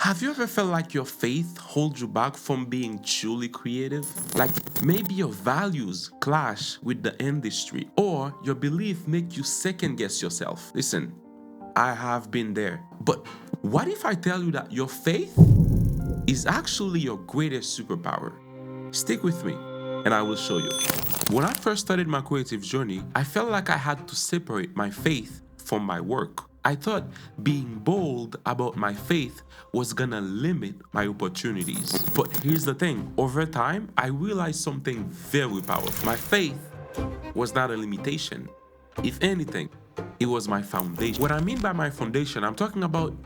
Have you ever felt like your faith holds you back from being truly creative? Like maybe your values clash with the industry, or your belief make you second guess yourself. Listen, I have been there. But what if I tell you that your faith is actually your greatest superpower? Stick with me and I will show you. When I first started my creative journey, I felt like I had to separate my faith from my work. I thought being bold about my faith was gonna limit my opportunities. But here's the thing, over time, I realized something very powerful. My faith was not a limitation. If anything, it was my foundation. What I mean by my foundation, I'm talking about,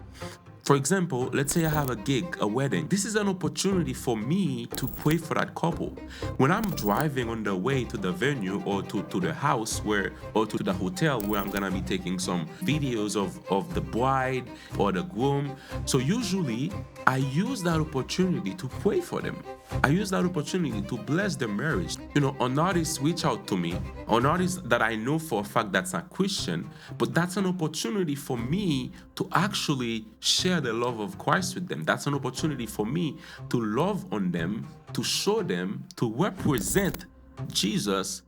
for example, let's say I have a gig, a wedding. This is an opportunity for me to pray for that couple. When I'm driving on the way to the venue or to the house or to the hotel where I'm gonna be taking some videos of the bride or the groom. So usually I use that opportunity to pray for them. I use that opportunity to bless their marriage. An artist reach out to me, an artist that I know for a fact that's not Christian, but that's an opportunity for me to actually share the love of Christ with them. That's an opportunity for me to love on them, to show them, to represent Jesus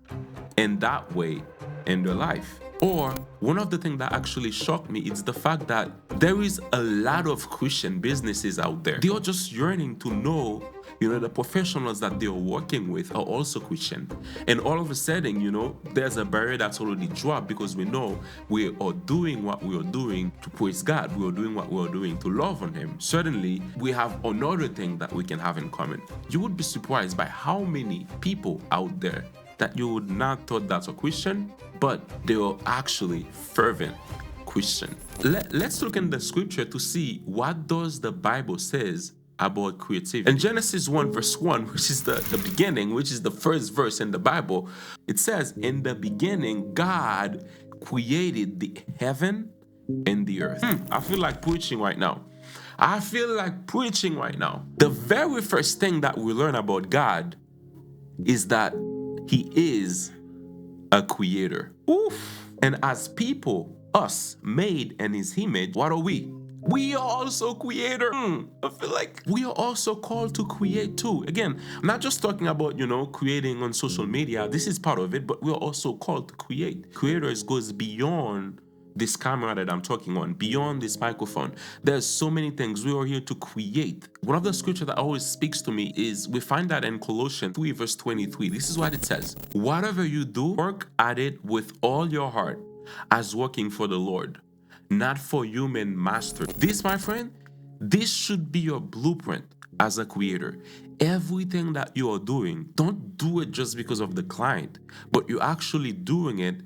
in that way in their life. Or one of the things that actually shocked me is the fact that there is a lot of Christian businesses out there. They are just yearning to know, the professionals that they're working with are also Christian. And all of a sudden, there's a barrier that's already dropped because we know we are doing what we are doing to praise God. We are doing what we are doing to love on Him. Certainly, we have another thing that we can have in common. You would be surprised by how many people out there that you would not thought that's a Christian, but they are actually fervent Christian. Let's look in the scripture to see what does the Bible says about creativity. In Genesis 1 verse 1, which is the beginning, which is the first verse in the Bible, it says, in the beginning, God created the heaven and the earth. I feel like preaching right now. The very first thing that we learn about God is that He is a creator. Oof. And as people, us, made in His image, what are we? We are also creator. I feel like we are also called to create too. Again, I'm not just talking about, creating on social media. This is part of it, but we're also called to create. Creators goes beyond this camera that I'm talking on, beyond this microphone. There's so many things. We are here to create. One of the scripture that always speaks to me is, we find that in Colossians 3 verse 23. This is what it says. Whatever you do, work at it with all your heart, as working for the Lord, not for human master. This, my friend, this should be your blueprint as a creator. Everything that you are doing, don't do it just because of the client, but you're actually doing it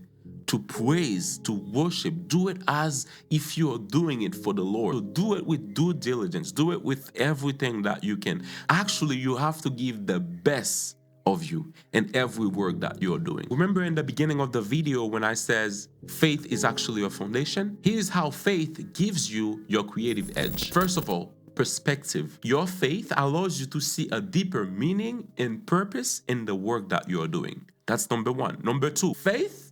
to praise, to worship. Do it as if you are doing it for the Lord. So do it with due diligence. Do it with everything that you can. Actually, you have to give the best of you in every work that you're doing. Remember in the beginning of the video when I says faith is actually a foundation? Here's how faith gives you your creative edge. First of all, perspective. Your faith allows you to see a deeper meaning and purpose in the work that you're doing. That's number one. Number two, faith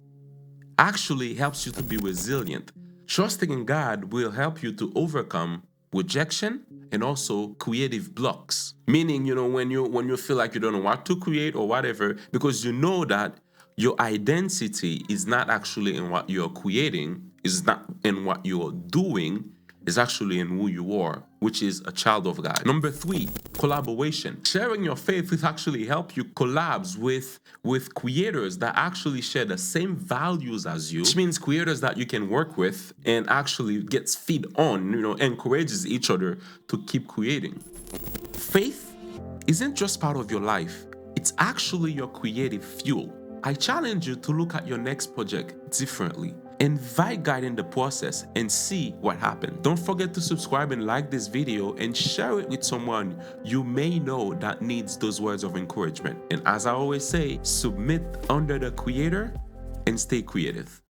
actually helps you to be resilient. Trusting in God will help you to overcome rejection and also creative blocks. Meaning, when you feel like you don't know what to create or whatever, because you know that your identity is not actually in what you're creating, is not in what you're doing, is actually in who you are, which is a child of God. Number three, collaboration. Sharing your faith will actually help you collabs with creators that actually share the same values as you, which means creators that you can work with and actually gets feed on, encourages each other to keep creating. Faith isn't just part of your life, it's actually your creative fuel. I challenge you to look at your next project differently. Invite God in the process and see what happens. Don't forget to subscribe and like this video and share it with someone you may know that needs those words of encouragement. And as I always say, submit under the Creator and stay creative.